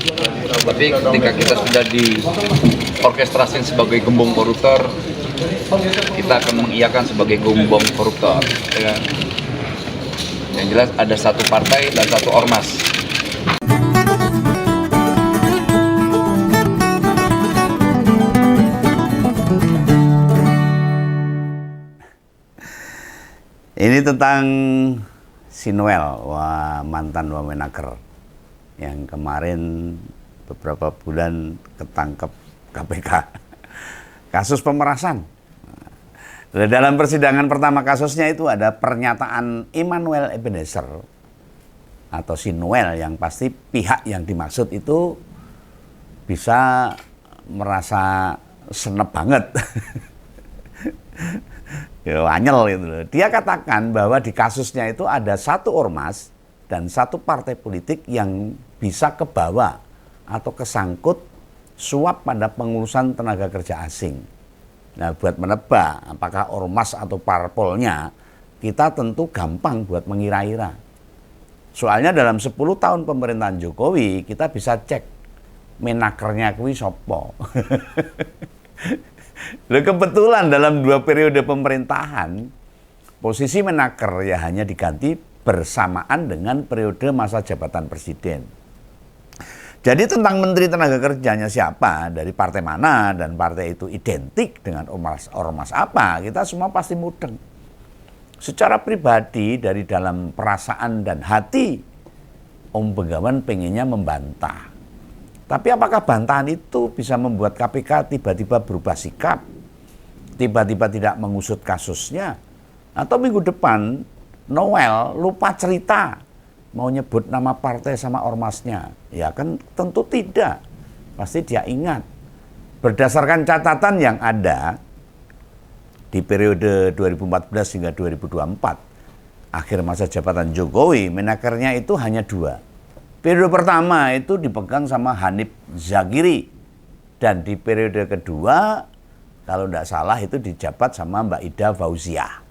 Tapi ketika kita sudah diorkestrasi sebagai gembong koruptor, kita akan mengiyakan sebagai gembong koruptor, ya kan? Yang jelas ada satu partai dan satu ormas. Ini tentang si Noel, mantan Wamenaker yang kemarin beberapa bulan ketangkep KPK. Kasus pemerasan. Dalam persidangan pertama kasusnya itu ada pernyataan Immanuel Ebenezer atau si Noel, yang pasti pihak yang dimaksud itu bisa merasa senep banget. Ya, anyel itu loh. Dia katakan bahwa di kasusnya itu ada satu ormas dan satu partai politik yang bisa kebawa atau kesangkut suap pada pengurusan tenaga kerja asing. Nah, buat menebak apakah ormas atau parpolnya, kita tentu gampang buat mengira-ira. Soalnya dalam 10 tahun pemerintahan Jokowi, kita bisa cek menakernya kuwi sopo. Loh, kebetulan dalam 2 periode pemerintahan, posisi menaker ya hanya diganti bersamaan dengan periode masa jabatan presiden. Jadi tentang menteri tenaga kerjanya siapa, dari partai mana, dan partai itu identik dengan ormas apa, kita semua pasti mudeng. Secara pribadi, dari dalam perasaan dan hati, Om Begawan pengennya membantah. Tapi apakah bantahan itu bisa membuat KPK tiba-tiba berubah sikap, tiba-tiba tidak mengusut kasusnya, atau minggu depan Noel lupa cerita, mau nyebut nama partai sama ormasnya? Ya kan tentu tidak, pasti dia ingat. Berdasarkan catatan yang ada di periode 2014 hingga 2024, akhir masa jabatan Jokowi, menakernya itu hanya 2. Periode pertama itu dipegang sama Hanif Zakiri, dan di periode kedua kalau tidak salah itu dijabat sama Mbak Ida Fauziah.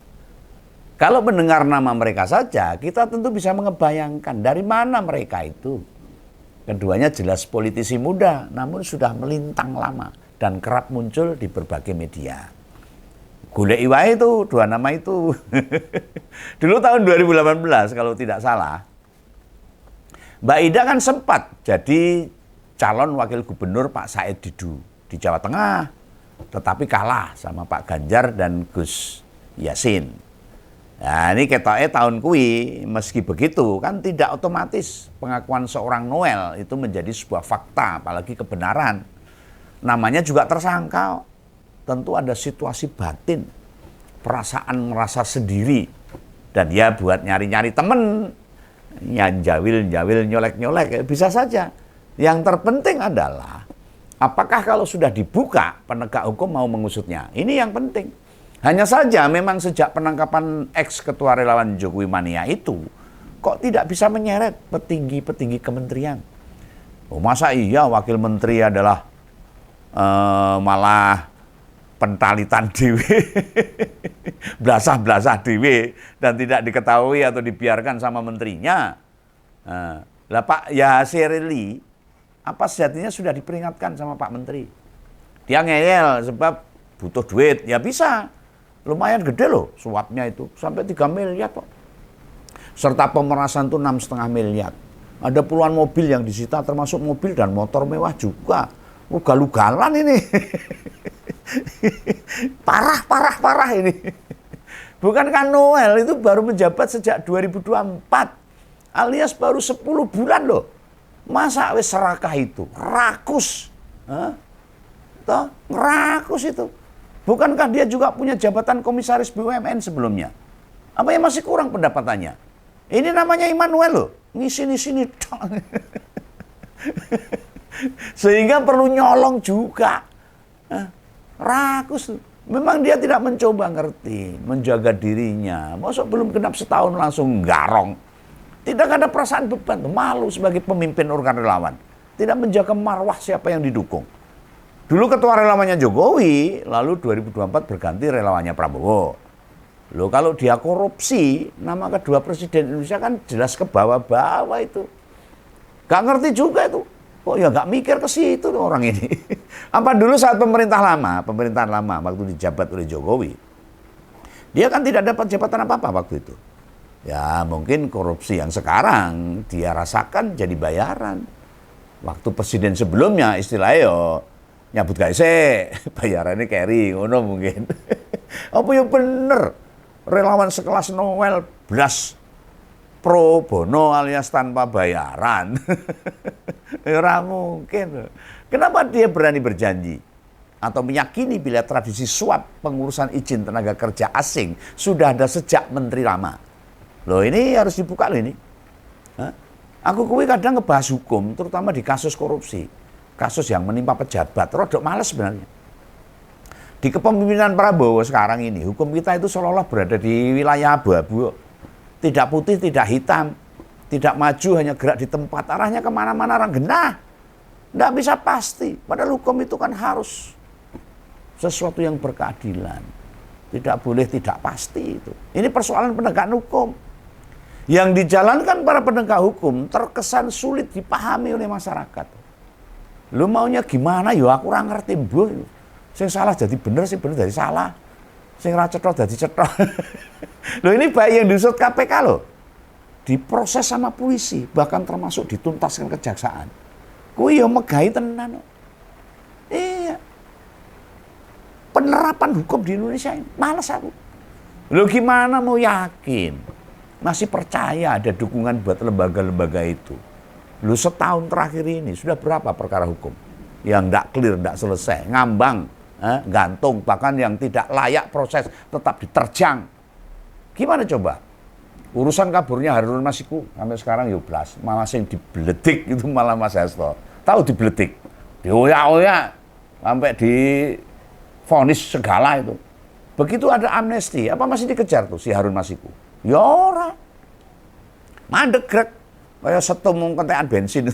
Kalau mendengar nama mereka saja, kita tentu bisa mengebayangkan dari mana mereka itu. Keduanya jelas politisi muda, namun sudah melintang lama dan kerap muncul di berbagai media. Golek wae itu 2 nama itu. Dulu tahun 2018 kalau tidak salah, Mbak Ida kan sempat jadi calon wakil gubernur Pak Said Didu di Jawa Tengah, tetapi kalah sama Pak Ganjar dan Gus Yassin. Nah, ini ketoknya tahun kui, meski begitu kan tidak otomatis pengakuan seorang Noel itu menjadi sebuah fakta, apalagi kebenaran. Namanya juga tersangka, tentu ada situasi batin, perasaan merasa sendiri, dan dia buat nyari-nyari temen, ya jawil, nyolek-nyolek, bisa saja. Yang terpenting adalah apakah kalau sudah dibuka penegak hukum mau mengusutnya. Ini yang penting. Hanya saja memang sejak penangkapan ex-ketua relawan Jokowi Mania itu kok tidak bisa menyeret petinggi-petinggi kementerian. Oh, masa iya wakil menteri adalah malah pentalitan dewe, blasah-blasah dewe, dan tidak diketahui atau dibiarkan sama menterinya. Lah Pak Yasirli, apa sejatinya sudah diperingatkan sama Pak Menteri. Dia ngeyel sebab butuh duit, ya bisa. Lumayan gede loh suapnya itu, sampai 3 miliar kok. Serta pemerasan itu 6,5 miliar. Ada puluhan mobil yang disita, termasuk mobil dan motor mewah juga. Ugal-ugalan ini. Parah ini. Bukankah Noel itu baru menjabat sejak 2024, alias baru 10 bulan loh. Masa wis serakah itu, rakus. Toh, rakus itu. Bukankah dia juga punya jabatan komisaris BUMN sebelumnya? Apa yang masih kurang pendapatannya? Ini namanya Immanuel loh, ngisi-sini. Sehingga perlu nyolong juga. Rakus. Memang dia tidak mencoba ngerti, menjaga dirinya. Masa belum genap setahun langsung garong. Tidak ada perasaan beban, malu sebagai pemimpin organ relawan. Tidak menjaga marwah siapa yang didukung. Dulu ketua relawannya Jokowi, lalu 2024 berganti relawannya Prabowo. Loh, kalau dia korupsi, nama kedua presiden Indonesia kan jelas ke bawah-bawah itu. Gak ngerti juga itu. Kok ya nggak mikir ke situ orang ini. Apa dulu saat pemerintahan lama waktu dijabat oleh Jokowi, dia kan tidak dapat jabatan apa-apa waktu itu. Ya mungkin korupsi yang sekarang dia rasakan jadi bayaran. Waktu presiden sebelumnya istilahnya nyabut gawe bayarannya carry ngono mungkin. Apa yang bener relawan sekelas Noel blas pro bono alias tanpa bayaran. Ora mungkin. Kenapa dia berani berjanji atau meyakini bila tradisi suap pengurusan izin tenaga kerja asing sudah ada sejak menteri lama? Loh ini harus dibuka loh ini. Hah? Aku kuwi kadang ngebahas hukum, terutama di kasus korupsi. Kasus yang menimpa pejabat, rodok males sebenarnya. Di kepemimpinan Prabowo sekarang ini, hukum kita itu seolah-olah berada di wilayah abu-abu. Tidak putih, tidak hitam. Tidak maju, hanya gerak di tempat. Arahnya kemana-mana orang genah. Nggak bisa pasti. Padahal hukum itu kan harus sesuatu yang berkeadilan. Tidak boleh tidak pasti itu. Ini persoalan penegakan hukum. Yang dijalankan para penegak hukum terkesan sulit dipahami oleh masyarakat. Lu maunya gimana? Yo aku kurang ngerti, Bu. Sing salah jadi bener, sing bener jadi salah. Sing ra cetha jadi cetha. Loh ini baik yang diusut KPK loh. Diproses sama polisi, bahkan termasuk dituntaskan kejaksaan. Kuwi yo megahi tenan. Iya. Penerapan hukum di Indonesia ini males aku. Loh gimana mau yakin? Masih percaya ada dukungan buat lembaga-lembaga itu. Lu setahun terakhir ini sudah berapa perkara hukum yang tidak clear, tidak selesai, ngambang, gantung, bahkan yang tidak layak proses tetap diterjang. Gimana coba? Urusan kaburnya Harun Masiku sampai sekarang yublas, malah sing dibeledik itu malah Mas Hasto. Tahu dibeledik, dioyak-oyak sampai divonis segala itu. Begitu ada amnesti, apa masih dikejar tuh si Harun Masiku? Ya ora. Mandek grek kayak setumung kentekan bensin.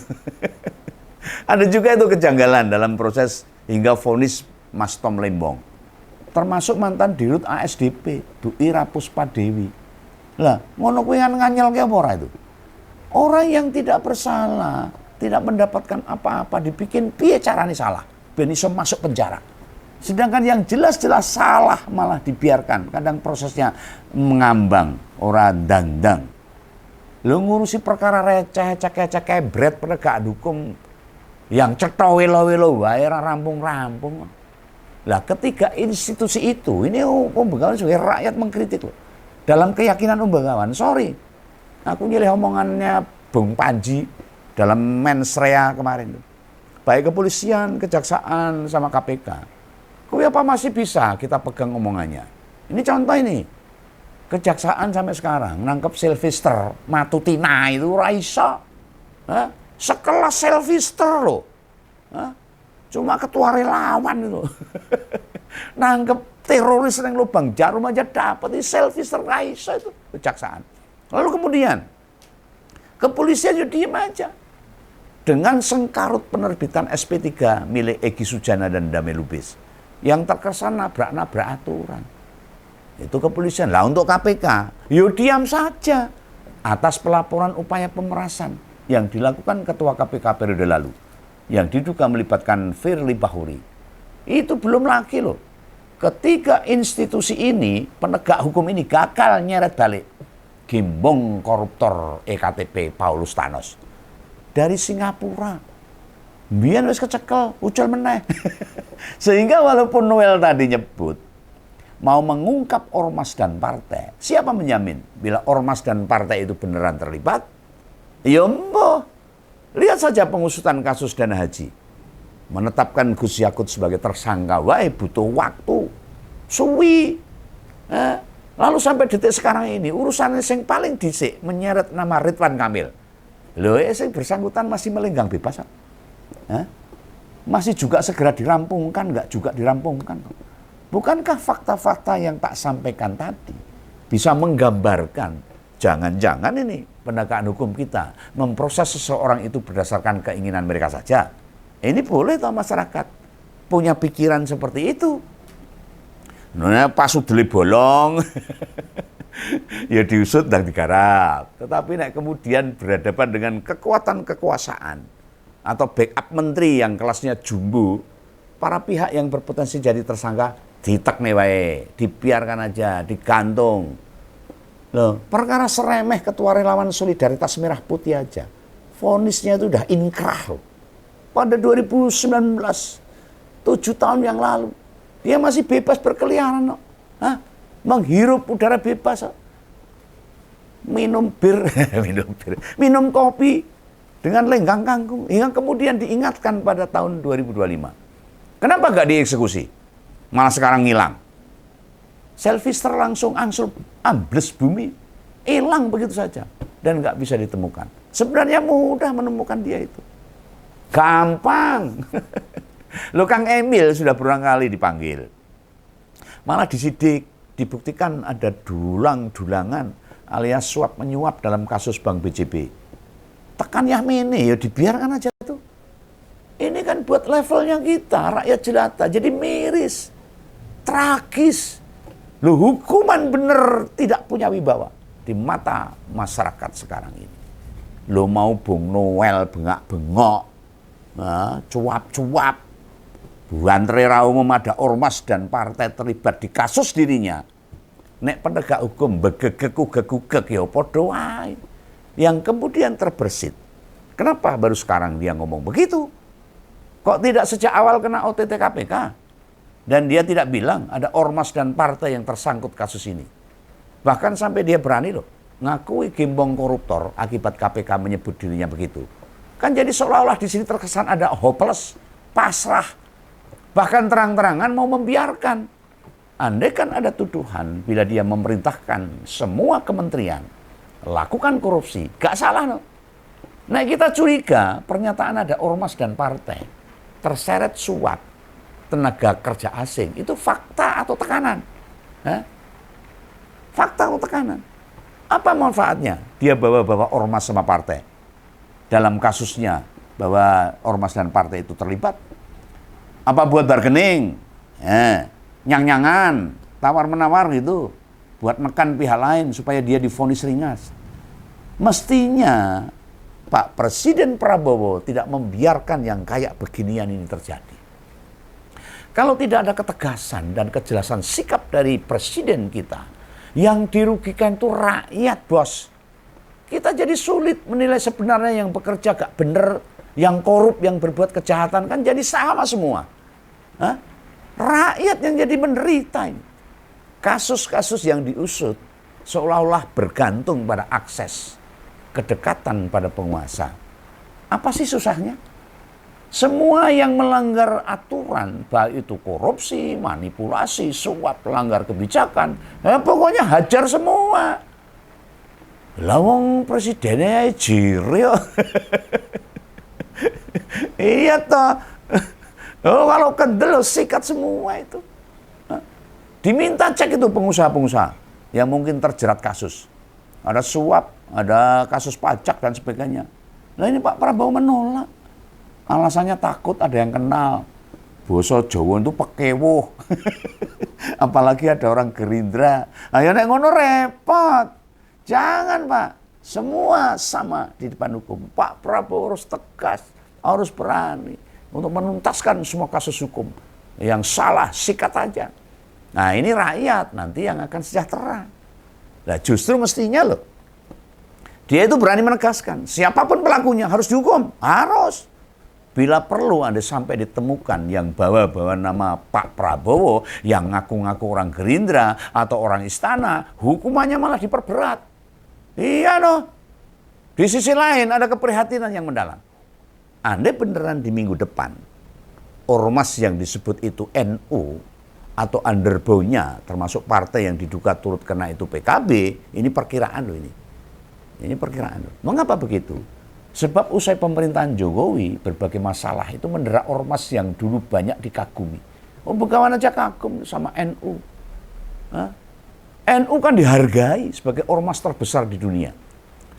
Ada juga itu kejanggalan dalam proses hingga vonis Mas Tom Lembong. Termasuk mantan dirut ASDP, Bu Ira Puspadewi. Lah, ngono kuwi nganyelke apa ora itu? Orang yang tidak bersalah, tidak mendapatkan apa-apa dibikin piye carane salah, ben iso masuk penjara. Sedangkan yang jelas-jelas salah malah dibiarkan. Kadang prosesnya mengambang, ora dang-dang. Lo ngurusi perkara receh, cek-cek kebret penegakan hukum yang cetha welo-welo wae ora rampung-rampung. Lah ketika institusi itu, ini Om Bengawan sebagai rakyat mengkritik loh. Dalam keyakinan Om Bengawan, sorry. Aku nyilih omongannya Bung Panji dalam mensrea kemarin tuh. Baik kepolisian, kejaksaan sama KPK. Kuwi apa masih bisa kita pegang omongannya? Ini contoh ini. Kejaksaan sampai sekarang nangkep Sylvester Matutina itu ora iso. Sekelas Sylvester loh. Cuma ketua relawan itu. Nangkep teroris yang lubang jarum aja dapat. Ini Sylvester ora iso itu kejaksaan. Lalu kemudian kepolisian juga diem aja. Dengan sengkarut penerbitan SP3 milik Egy Sujana dan Damai Lubis. Yang terkesan nabrak-nabrak aturan. Itu kepolisian. Lah untuk KPK, yo diam saja atas pelaporan upaya pemerasan yang dilakukan Ketua KPK periode lalu. Yang diduga melibatkan Firly Bahuri. Itu belum lagi loh. Ketika institusi ini, penegak hukum ini gagal nyeret balik. Gembong koruptor EKTP Paulus Thanos. Dari Singapura. Biar wis kecekel, ucul meneh. Sehingga walaupun Noel tadi nyebut mau mengungkap ormas dan partai, siapa menjamin bila ormas dan partai itu beneran terlibat? Ya mbah. Lihat saja pengusutan kasus dana haji. Menetapkan Gus Yakut sebagai tersangka, wae butuh waktu. Suwi. Lalu sampai detik sekarang ini urusan yang paling dhisik menyeret nama Ridwan Kamil. Loh, yang bersangkutan masih melenggang bebas. Masih juga segera dirampungkan, nggak juga dirampungkan. Bukankah fakta-fakta yang tak sampaikan tadi bisa menggambarkan jangan-jangan ini penegakan hukum kita memproses seseorang itu berdasarkan keinginan mereka saja? Ini boleh toh masyarakat punya pikiran seperti itu. Nah, pas udele bolong, ya diusut dan digarap. Tetapi kemudian berhadapan dengan kekuatan kekuasaan atau backup menteri yang kelasnya jumbo, para pihak yang berpotensi jadi tersangka ditek nih wae, dibiarkan aja, digantung. Loh, perkara seremeh Ketua Relawan Solidaritas Merah Putih aja, vonisnya itu udah inkrah loh. Pada 2019, 7 tahun yang lalu, dia masih bebas berkeliaran loh. Hah? Menghirup udara bebas loh. Minum bir, minum kopi dengan lenggang kangkung, hingga kemudian diingatkan pada tahun 2025. Kenapa nggak dieksekusi? Malah sekarang ngilang. Selvister langsung angsur ambles bumi, hilang begitu saja dan nggak bisa ditemukan. Sebenarnya mudah menemukan dia itu, gampang. Lo Kang Emil sudah berulang kali dipanggil, malah disidik, dibuktikan ada dulang-dulangan alias suap menyuap dalam kasus Bank BJB. Tekan Yahmini, ya dibiarkan aja tuh. Ini kan buat levelnya kita, rakyat jelata, jadi miris, tragis. Loh, hukuman bener tidak punya wibawa di mata masyarakat sekarang ini. Lo mau Bung Noel bengak-bengok, cuap-cuap, buantre ra umum ada ormas dan partai terlibat di kasus dirinya. Nek penegak hukum begegek-ugek ya padha wae. Yang kemudian terbersit. Kenapa baru sekarang dia ngomong begitu? Kok tidak sejak awal kena OTT KPK? Dan dia tidak bilang ada ormas dan partai yang tersangkut kasus ini. Bahkan sampai dia berani loh ngakui gembong koruptor akibat KPK menyebut dirinya begitu. Kan jadi seolah-olah di sini terkesan ada hopeless, pasrah. Bahkan terang-terangan mau membiarkan. Andai kan ada tuduhan bila dia memerintahkan semua kementerian lakukan korupsi, gak salah loh. Nah, kita curiga pernyataan ada ormas dan partai terseret suap tenaga kerja asing, itu fakta atau tekanan? Hah? Fakta atau tekanan? Apa manfaatnya dia bawa-bawa ormas sama partai dalam kasusnya bahwa ormas dan partai itu terlibat? Apa buat bargaining? Nyang-nyangan, tawar-menawar gitu, buat mekan pihak lain supaya dia divonis ringan. Mestinya Pak Presiden Prabowo tidak membiarkan yang kayak beginian ini terjadi. Kalau tidak ada ketegasan dan kejelasan sikap dari presiden kita, yang dirugikan itu rakyat, bos. Kita jadi sulit menilai sebenarnya yang bekerja gak bener, yang korup, yang berbuat kejahatan, kan jadi sama semua. Hah? Rakyat yang jadi menderita ini. Kasus-kasus yang diusut seolah-olah bergantung pada akses, kedekatan pada penguasa. Apa sih susahnya? Semua yang melanggar aturan, baik itu korupsi, manipulasi, suap, pelanggar kebijakan, pokoknya hajar semua. Lawang presidennya jiri. Iya toh. Oh, kalau kendel sikat semua itu. Diminta cek itu pengusaha-pengusaha yang mungkin terjerat kasus. Ada suap, ada kasus pajak dan sebagainya. Nah, ini Pak Prabowo menolak. Alasannya takut ada yang kenal. Boso Jawa itu pekewuh. Apalagi ada orang Gerindra. Ayo nek ngono repot. Jangan, Pak. Semua sama di depan hukum. Pak Prabowo harus tegas, harus berani untuk menuntaskan semua kasus hukum. Yang salah, sikat aja. Nah, ini rakyat nanti yang akan sejahtera. Nah, justru mestinya loh, dia itu berani menegaskan, siapapun pelakunya harus dihukum. Harus. Bila perlu ada sampai ditemukan yang bawa-bawa nama Pak Prabowo, yang ngaku-ngaku orang Gerindra atau orang istana, hukumannya malah diperberat. Iya loh. Di sisi lain ada keprihatinan yang mendalam. Andai beneran di minggu depan, ormas yang disebut itu NU atau underbow-nya, termasuk partai yang diduga turut kena itu PKB, ini perkiraan loh ini. Ini perkiraan loh. Mengapa begitu? Sebab usai pemerintahan Jokowi, berbagai masalah itu mendera ormas yang dulu banyak dikagumi. Oh, Begawan aja kagum sama NU. Hah? NU kan dihargai sebagai ormas terbesar di dunia.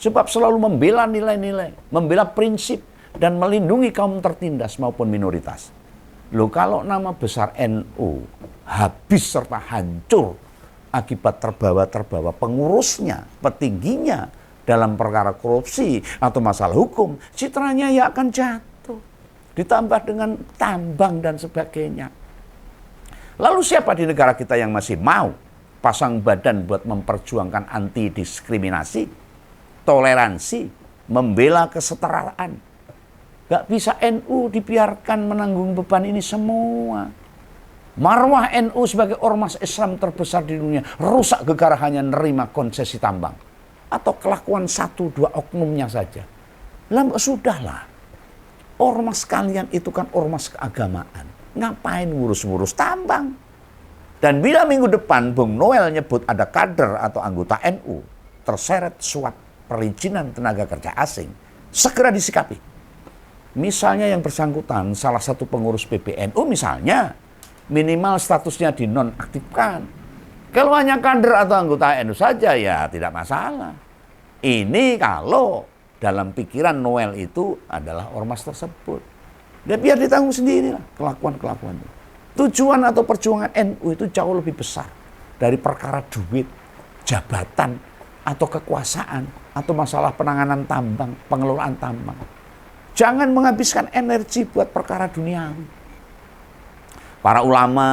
Sebab selalu membela nilai-nilai, membela prinsip, dan melindungi kaum tertindas maupun minoritas. Loh, kalau nama besar NU habis serta hancur akibat terbawa-terbawa pengurusnya, petingginya dalam perkara korupsi atau masalah hukum, citranya ya akan jatuh. ditambah dengan tambang dan sebagainya. Lalu siapa di negara kita yang masih mau pasang badan buat memperjuangkan anti diskriminasi, toleransi, membela kesetaraan? Gak bisa NU dibiarkan menanggung beban ini semua. Marwah NU sebagai ormas Islam terbesar di dunia rusak gegara hanya nerima konsesi tambang. Atau kelakuan 1-2 oknumnya saja. Sudahlah. Ormas kalian itu kan ormas keagamaan. Ngapain ngurus-ngurus tambang? Dan bila minggu depan Bung Noel nyebut ada kader atau anggota NU terseret suap perizinan tenaga kerja asing, segera disikapi. Misalnya yang bersangkutan salah satu pengurus PBNU misalnya, minimal statusnya dinonaktifkan. Kalau hanya kader atau anggota NU saja ya tidak masalah. Ini kalau dalam pikiran Noel itu adalah ormas tersebut. Ya biar ditanggung sendirilah kelakuan-kelakuan itu. Tujuan atau perjuangan NU itu jauh lebih besar dari perkara duit, jabatan, atau kekuasaan, atau masalah penanganan tambang, pengelolaan tambang. Jangan menghabiskan energi buat perkara duniawi. Para ulama,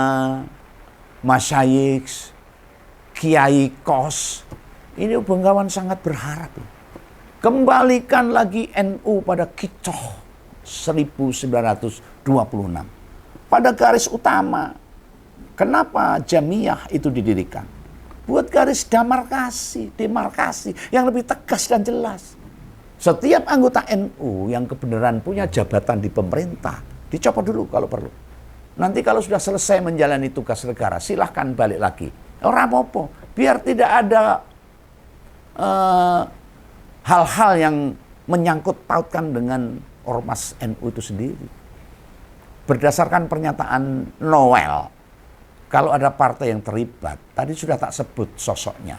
masyayikh, kiai kos, ini Benggawan sangat berharap. Kembalikan lagi NU pada kicoh 1926. Pada garis utama. Kenapa Jamiah itu didirikan? Buat garis demarkasi yang lebih tegas dan jelas. Setiap anggota NU yang kebenaran punya jabatan di pemerintah, dicopot dulu kalau perlu. Nanti kalau sudah selesai menjalani tugas negara, silahkan balik lagi. Ora apa-apa, biar tidak ada hal-hal yang menyangkut pautkan dengan ormas NU itu sendiri. Berdasarkan pernyataan Noel, kalau ada partai yang terlibat, tadi sudah tak sebut sosoknya.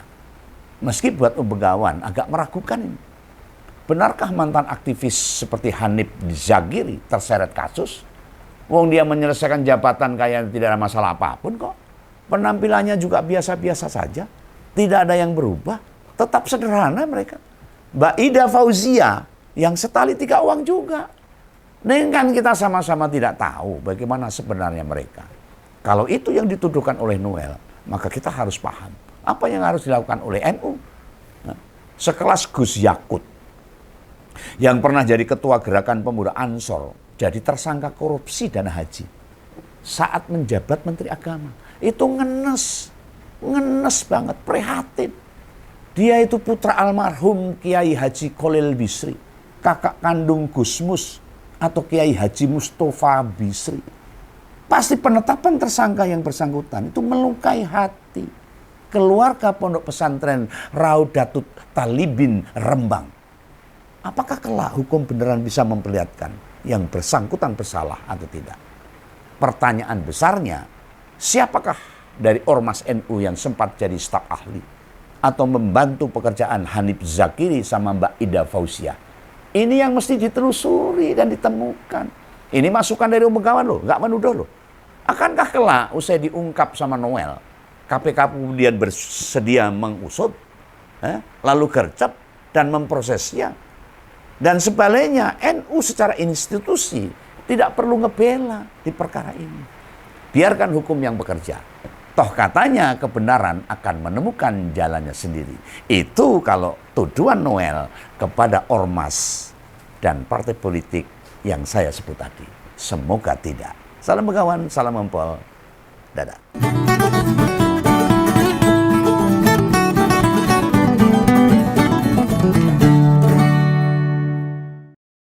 Meski buat Benggawan agak meragukan ini. Benarkah mantan aktivis seperti Hanif Zagiri terseret kasus? Wong dia menyelesaikan jabatan kayak tidak ada masalah apapun kok. Penampilannya juga biasa-biasa saja. Tidak ada yang berubah. Tetap sederhana mereka. Mbak Ida Fauzia yang setali 3 uang juga. Ini kan kita sama-sama tidak tahu bagaimana sebenarnya mereka. Kalau itu yang dituduhkan oleh Noel, maka kita harus paham apa yang harus dilakukan oleh NU. Nah, sekelas Gus Yakut yang pernah jadi ketua gerakan pemuda Ansor, jadi tersangka korupsi dana haji saat menjabat Menteri Agama. Itu ngenes banget, prihatin. Dia itu putra almarhum Kiai Haji Kholil Bisri, kakak kandung Gus Mus atau Kiai Haji Mustafa Bisri. Pasti penetapan tersangka yang bersangkutan itu melukai hati keluarga pondok pesantren Raudatut Talibin Rembang. Apakah kelak hukum beneran bisa memperlihatkan yang bersangkutan bersalah atau tidak? Pertanyaan besarnya, siapakah dari ormas NU yang sempat jadi staf ahli atau membantu pekerjaan Hanif Zagiri sama Mbak Ida Fauzia? Ini yang mesti ditelusuri dan ditemukan. Ini masukan dari Benggawan loh, nggak menuduh loh. Akankah kelak usai diungkap sama Noel, KPK kemudian bersedia mengusut, lalu gercep dan memprosesnya? Dan sebaliknya, NU secara institusi tidak perlu ngebela di perkara ini. Biarkan hukum yang bekerja. Toh katanya kebenaran akan menemukan jalannya sendiri. Itu kalau tuduhan Noel kepada ormas dan partai politik yang saya sebut tadi. Semoga tidak. Salam Benggawan, salam Empol. Dadah.